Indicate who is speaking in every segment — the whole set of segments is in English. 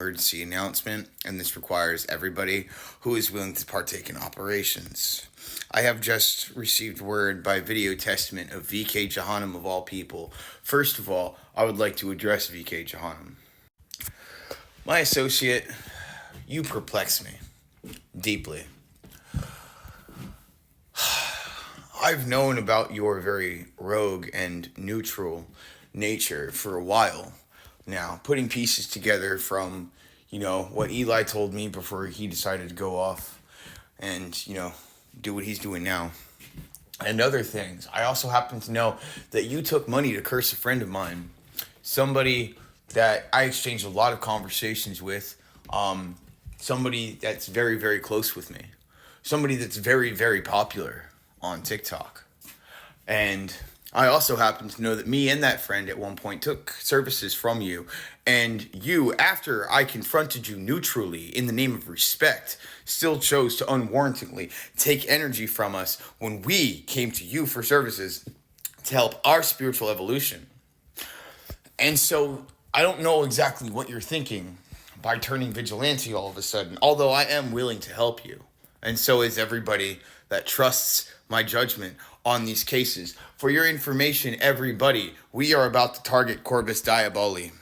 Speaker 1: emergency announcement, and this requires everybody who is willing to partake in operations. I have just received word by video testament of VK Jahannam of all people. First of all, I would like to address VK Jahannam. My associate, you perplex me deeply. I've known about your very rogue and neutral nature for a while now, putting pieces together from, what Eli told me before he decided to go off and, do what he's doing now. And other things. I also happen to know that you took money to curse a friend of mine, somebody that I exchanged a lot of conversations with, somebody that's very, very close with me, somebody that's very, very popular on TikTok. And I also happen to know that me and that friend at one point took services from you, and you, after I confronted you neutrally in the name of respect, still chose to unwarrantedly take energy from us when we came to you for services to help our spiritual evolution. And so I don't know exactly what you're thinking by turning vigilante all of a sudden, although I am willing to help you. And so is everybody that trusts my judgment on these cases. For your information, everybody, we are about to target Corvus Diaboli.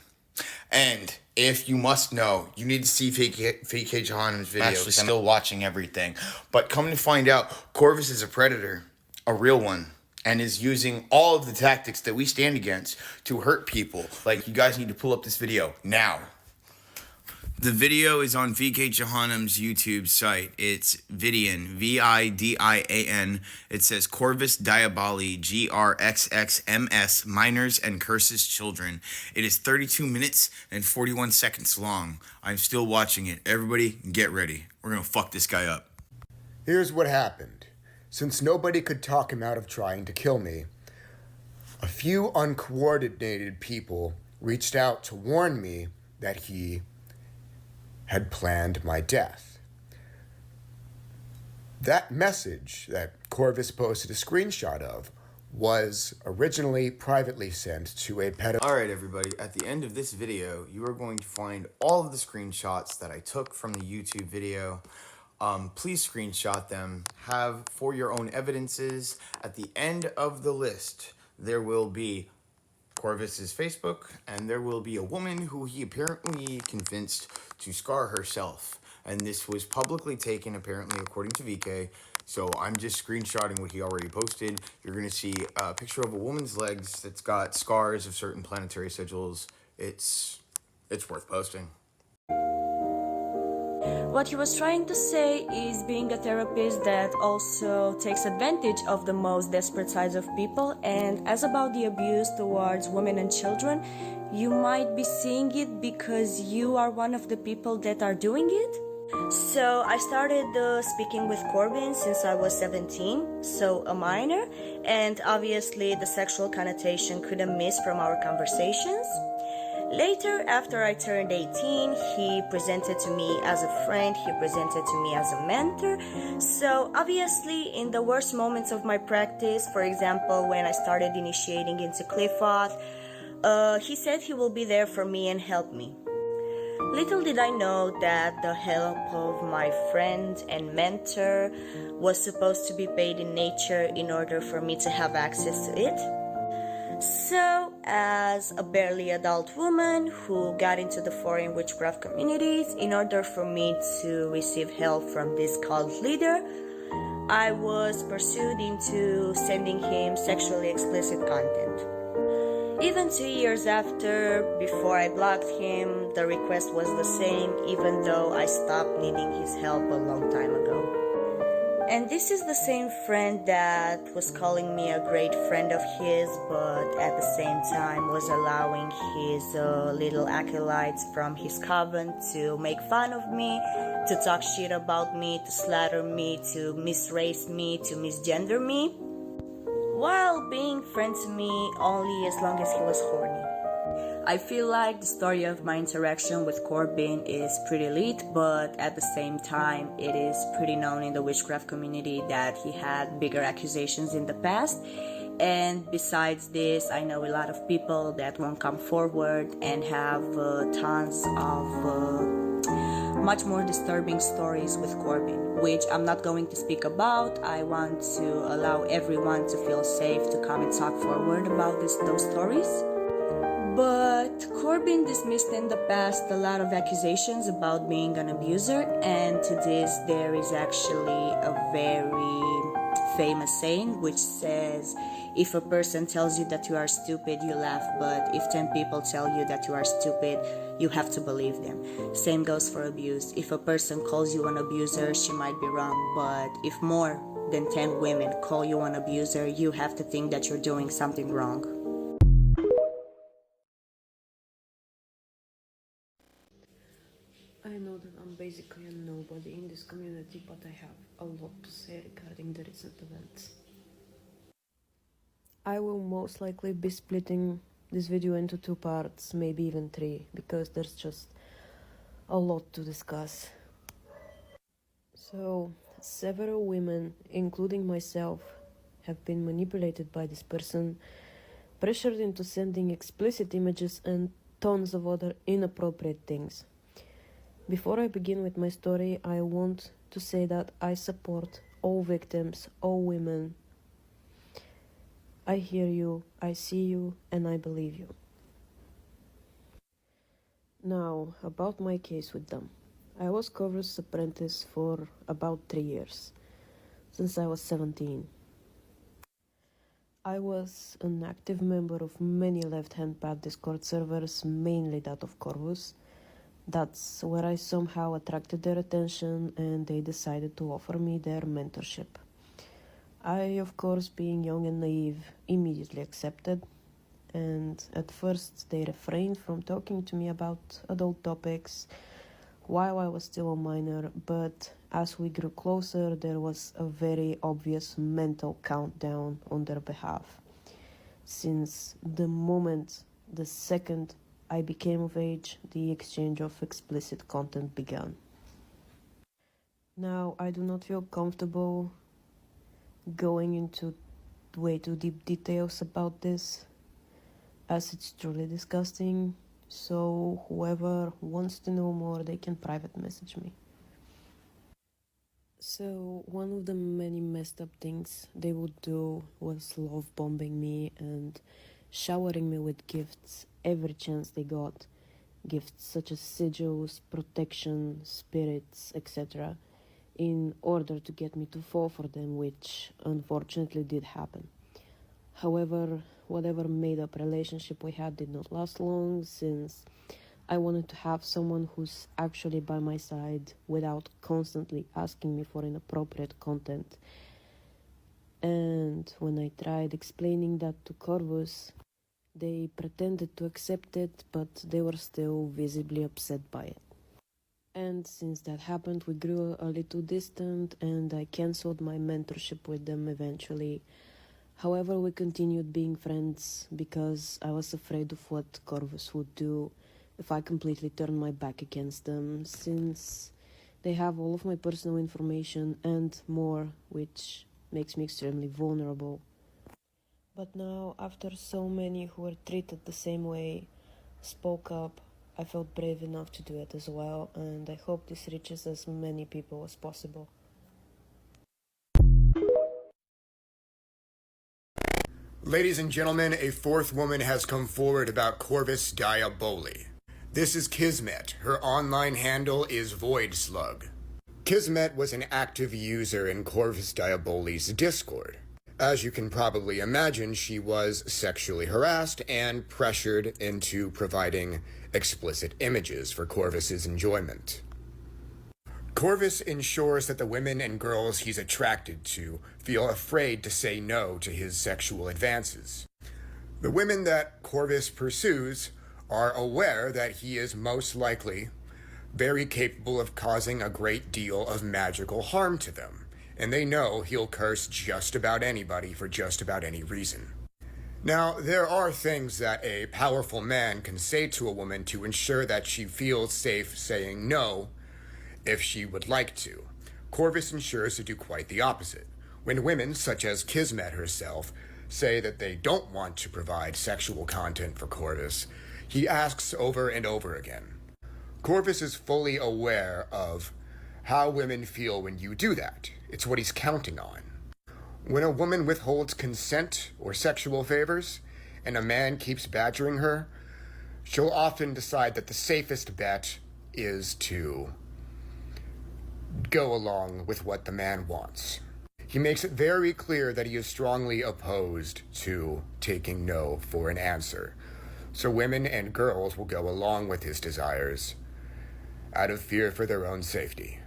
Speaker 1: And if you must know, you need to see VK Jahannam's video. Actually, I'm still watching everything. But come to find out, Corvus is a predator, a real one, and is using all of the tactics that we stand against to hurt people. Like, you guys need to pull up this video now. The video is on VK Jahannam's YouTube site. It's vidian, V-I-D-I-A-N. It says Corvus Diaboli, G-R-X-X-M-S, minors and curses children. It is 32 minutes and 41 seconds long. I'm still watching it. Everybody, get ready. We're going to fuck this guy up.
Speaker 2: Here's what happened. Since nobody could talk him out of trying to kill me, a few uncoordinated people reached out to warn me that he had planned my death. That message that Corvus posted a screenshot of was originally privately sent to a pedophile.
Speaker 1: Alright everybody, at the end of this video, you are going to find all of the screenshots that I took from the YouTube video. Please screenshot them, have for your own evidences. At the end of the list, there will be Corvus's Facebook, and there will be a woman who he apparently convinced to scar herself. And this was publicly taken, apparently, according to VK. So I'm just screenshotting what he already posted. You're going to see a picture of a woman's legs that's got scars of certain planetary sigils. It's worth posting.
Speaker 3: What he was trying to say is being a therapist that also takes advantage of the most desperate sides of people. And as about the abuse towards women and children, you might be seeing it because you are one of the people that are doing it. So I started speaking with Corbin since I was 17, so a minor, and obviously the sexual connotation couldn't miss from our conversations. Later, after I turned 18, he presented to me as a friend, he presented to me as a mentor. So obviously, in the worst moments of my practice, for example, when I started initiating into Cliffoth, he said he will be there for me and help me. Little did I know that the help of my friend and mentor was supposed to be paid in nature in order for me to have access to it. So, as a barely adult woman who got into the foreign witchcraft communities, in order for me to receive help from this cult leader, I was pursued into sending him sexually explicit content. Even 2 years after, before I blocked him, the request was the same, even though I stopped needing his help a long time ago. And this is the same friend that was calling me a great friend of his, but at the same time was allowing his little acolytes from his coven to make fun of me, to talk shit about me, to slander me, to misrace me, to misgender me, while being friend to me only as long as he was horny. I feel like the story of my interaction with Corbin is pretty lit, but at the same time, it is pretty known in the witchcraft community that he had bigger accusations in the past, And besides this, I know a lot of people that won't come forward and have tons of much more disturbing stories with Corbin, which I'm not going to speak about. I want to allow everyone to feel safe to come and talk forward about those stories. But Corbin dismissed in the past a lot of accusations about being an abuser, and to this there is actually a very famous saying which says, if a person tells you that you are stupid, you laugh, but if 10 people tell you that you are stupid, you have to believe them. Same goes for abuse. If a person calls you an abuser, she might be wrong, but if more than 10 women call you an abuser, you have to think that you're doing something wrong.
Speaker 4: I know that I'm basically a nobody in this community, but I have a lot to say regarding the recent events. I will most likely be splitting this video into 2 parts, maybe even 3, because there's just a lot to discuss. So, several women, including myself, have been manipulated by this person, pressured into sending explicit images and tons of other inappropriate things. Before I begin with my story, I want to say that I support all victims, all women. I hear you, I see you, and I believe you. Now, about my case with them. I was Corvus' apprentice for about 3 years, since I was 17. I was an active member of many left-hand path Discord servers, mainly that of Corvus. That's where I somehow attracted their attention and they decided to offer me their mentorship. I, of course, being young and naive, immediately accepted, and at first they refrained from talking to me about adult topics while I was still a minor, but as we grew closer there was a very obvious mental countdown on their behalf. Since the second I became of age, the exchange of explicit content began. Now, I do not feel comfortable going into way too deep details about this, as it's truly disgusting, so whoever wants to know more, they can private message me. So, one of the many messed up things they would do was love bombing me and showering me with gifts every chance they got. Gifts such as sigils, protection, spirits, etc., in order to get me to fall for them, which unfortunately did happen. However, whatever made-up relationship we had did not last long, since I wanted to have someone who's actually by my side without constantly asking me for inappropriate content. And when I tried explaining that to Corvus, they pretended to accept it, but they were still visibly upset by it. And since that happened, we grew a little distant, and I cancelled my mentorship with them eventually. However, we continued being friends because I was afraid of what Corvus would do if I completely turned my back against them, since they have all of my personal information and more, which makes me extremely vulnerable. But now, after so many who were treated the same way spoke up, I felt brave enough to do it as well, and I hope this reaches as many people as possible.
Speaker 2: Ladies and gentlemen, a 4th woman has come forward about Corvus Diaboli. This is Kismet. Her online handle is VoidSlug. Kismet was an active user in Corvus Diaboli's Discord. As you can probably imagine, she was sexually harassed and pressured into providing explicit images for Corvus's enjoyment. Corvus ensures that the women and girls he's attracted to feel afraid to say no to his sexual advances. The women that Corvus pursues are aware that he is most likely very capable of causing a great deal of magical harm to them, and they know he'll curse just about anybody for just about any reason. Now, there are things that a powerful man can say to a woman to ensure that she feels safe saying no if she would like to. Corvus ensures to do quite the opposite. When women, such as Kismet herself, say that they don't want to provide sexual content for Corvus, he asks over and over again. Corvus is fully aware of how women feel when you do that. It's what he's counting on. When a woman withholds consent or sexual favors, and a man keeps badgering her, she'll often decide that the safest bet is to go along with what the man wants. He makes it very clear that he is strongly opposed to taking no for an answer. So women and girls will go along with his desires out of fear for their own safety.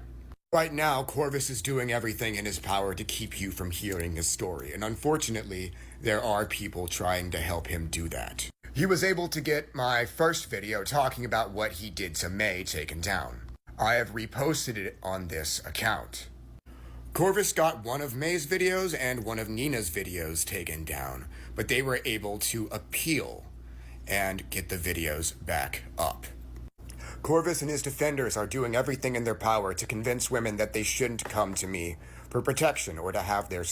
Speaker 2: Right now, Corvus is doing everything in his power to keep you from hearing his story, and unfortunately, there are people trying to help him do that. He was able to get my first video talking about what he did to May taken down. I have reposted it on this account. Corvus got one of May's videos and one of Nina's videos taken down, but they were able to appeal and get the videos back up. Corvus and his defenders are doing everything in their power to convince women that they shouldn't come to me for protection or to have their